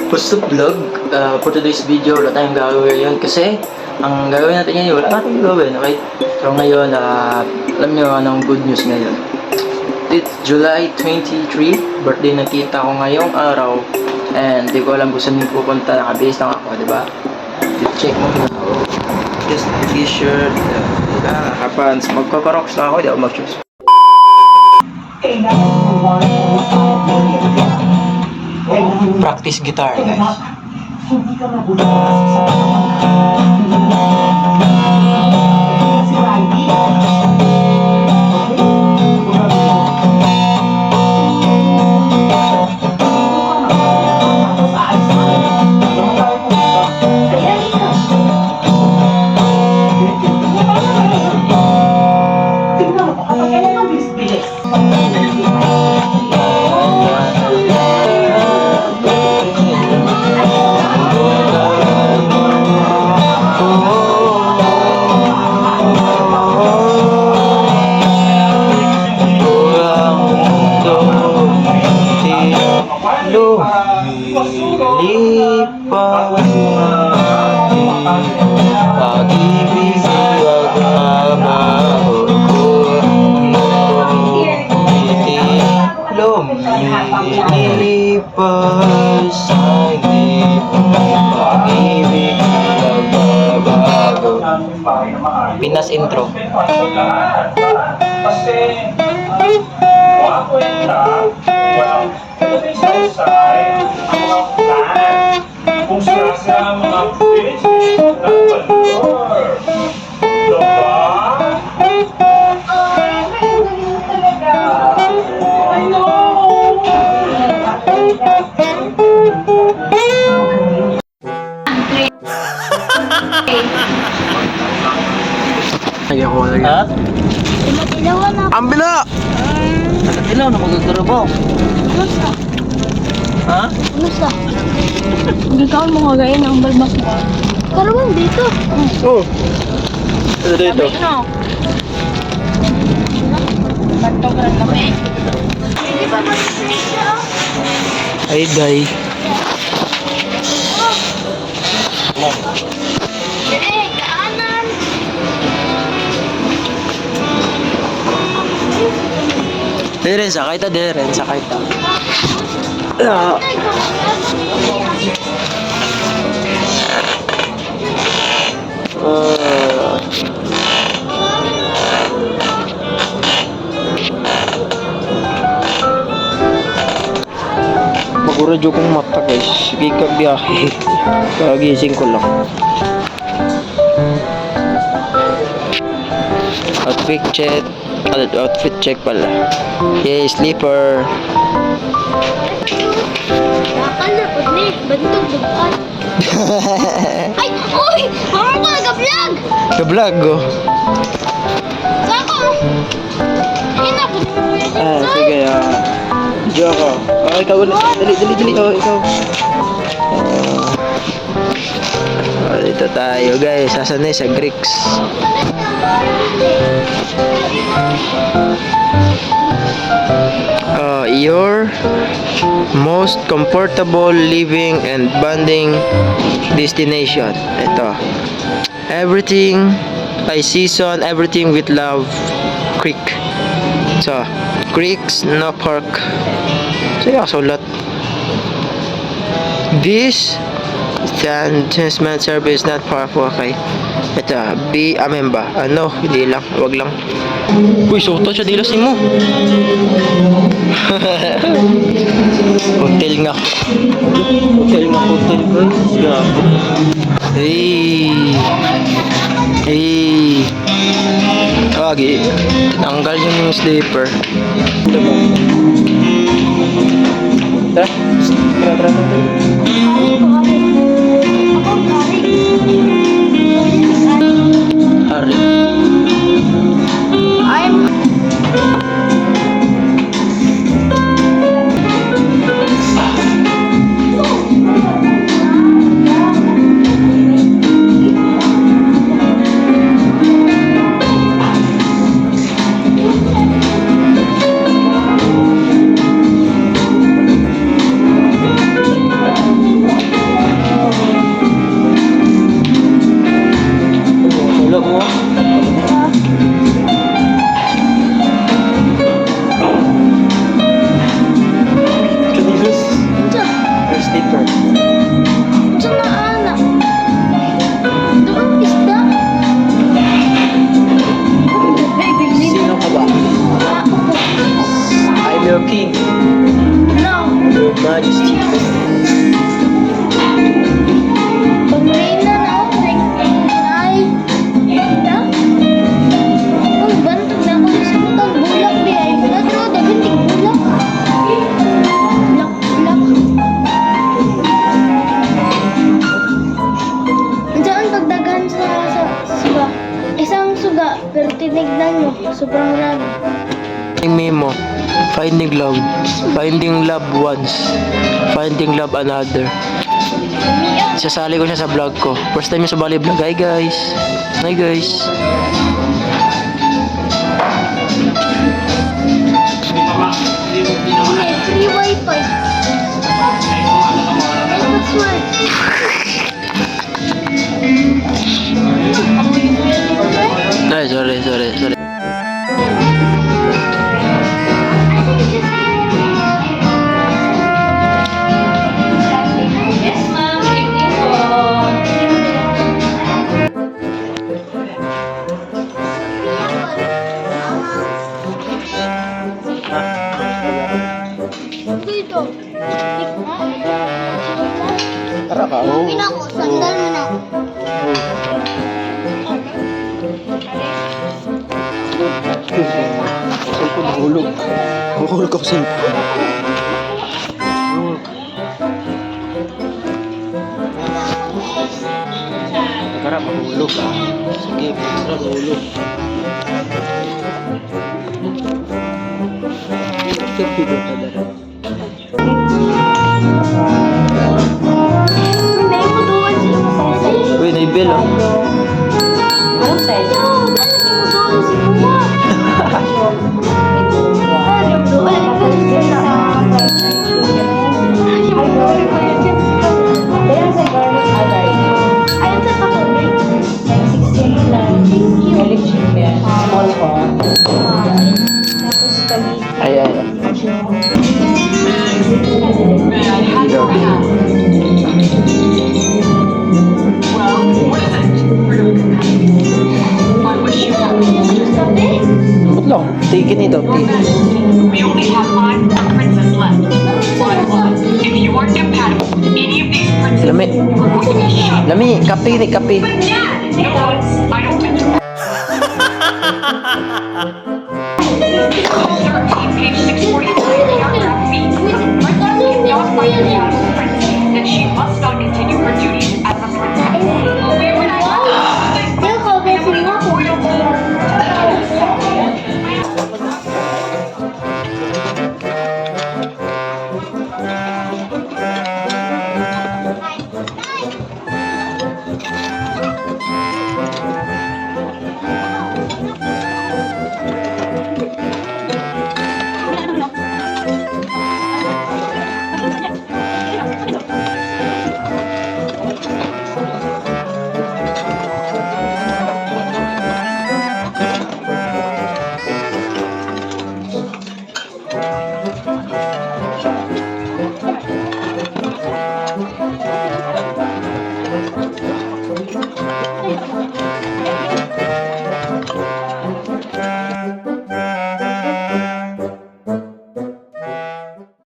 What's up vlog? For today's video, wala tayong gagawin ngayon kasi ang gagawin natin ngayon, wala natin gagawin, okay? So ngayon, alam nyo anong good news ngayon. It's July 23, birthday ng tita ko ngayong araw. And di ko alam kung saan yung pupunta, nakabase lang ako, diba? Check mo na ako. Just t-shirt, nakapants, magkakaroks na ako, di ako mag-shoes. Practice guitar, guys. Lumilipas pag-ibig wag mabago lumilipas hindi pag-ibig wag mabago. Pinas intro. Kasi walang kwenta, walang saysay, ang mga plan, kung sila mga bitches ng valor. Diba? I know! Ayaw ko lagi. Ha? Ilaw na. Ang bila! Ilaw na magagarabaw. Musta? Ha? Musta? Gagawin mo kagayin ang balbas mo. Karawang dito. Oo. Ito dito. Ano? Pagtogran kami. Hindi ba mag-siya? Ay, day. Eh, kaanan. Diren, sakay ta, diren, sakay ta. Maguradyo kong mata guys. Sige ka biyahe. Kagising ko lang. Outfit check pala. Yay, sleeper. Bakal na po ni. Bantog dugaan. Ay! Uy! Mama ko nag-vlog! Ka-vlog oh. Sako! Ayun na po. Sige video ako. Oh, ikaw ulit. Dali. Oh, ikaw. Dito tayo guys. Saan na sa Greeks? Your most comfortable living and bonding destination. Ito. Everything I season, everything with love. Creek. So, Creeks, no park. So, yeah, sulat. This transmission service not powerful. Okay. Ito, be a member. Ano, hindi lang, wag lang. Uy, soto siya dilas ni mo. Hotel nga. Hotel guys. Gago. Hey. Lagi. Tinanggal yung sleeper. Tara. Tara. Hari. Sticker. Saan na anak? Doon isda. Sino ka ba? Ako po. I'm your king. No. Your majesty. Pag reyna na ako, ay, isda. Ang bantog na ako sa butang bulak di ay. Nadro, dagan di bulak. Bulak, bulak. Diyan pagdaghan sa suga. Isang suga, pero tinignan mo, sobrang rami. Memo. Finding love. Finding love once. Finding love another. Sasali ko siya sa vlog ko. First time yung sumali vlog. Hi guys. Hi guys. Hindi, free wifi. Password. Ay, sorry. Yes, ma'am. Thank you po. Dito. Tara ka. Oh. Ako, sandal mo na ako. Cellphone mahulog. Mahulog ako cellphone. Tara, mahulog ah. Sige, tara, mahulog. Hindi mo doon si Uy, naibel ah. Anong size? Ayan sa garlic agay. Ayun sa pakulit. Like 16 lang. Garlic chicken. Small po. Tapos kami. Ay. Sabi? Ba't lang? Tigin ito. We only have 5 preferences left. But if you are compatible with any of these preferences, Lami. we're going to be shut. Lami, kape ni kape. No, I don't think so. 13, page 643, paragraph B. Preferences beyond criteria.